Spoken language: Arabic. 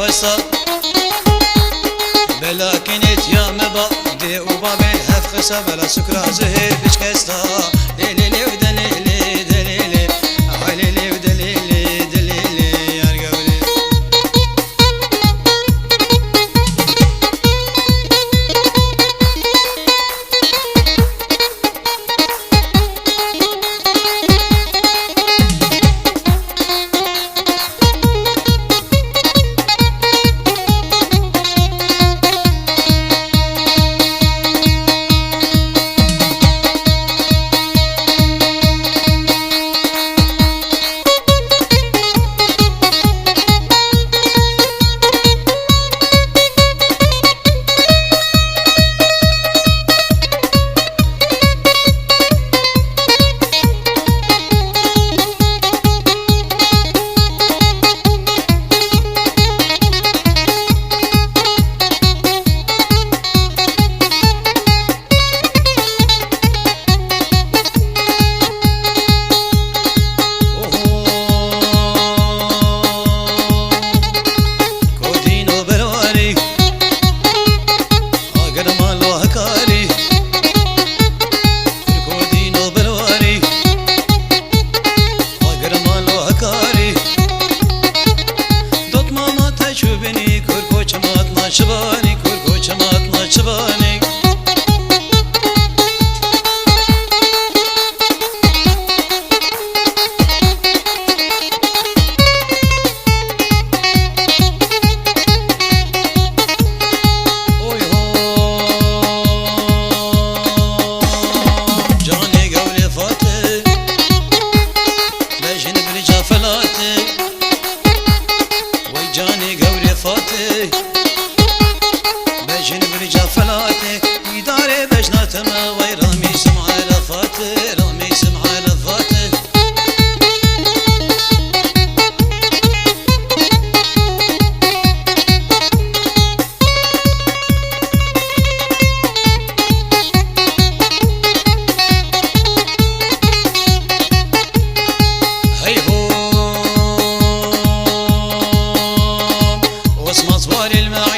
وسا بلاكنت يا مبا دي وبابي هف خسا بلا سكرا زهير بشكستا دليلي ودليلي دليلي عليلي ودليلي دليلي يا رقبلي شباني كل كوشمات شباني اوي هو جاني قولي فاتي لجن برجا فلاتي وي جاني قولي فاتي بجن برجا فلاتي يداري بجناتما وي رامي سمع لفاتي رامي سمع لفاتي هي هو واسمع صواري المعي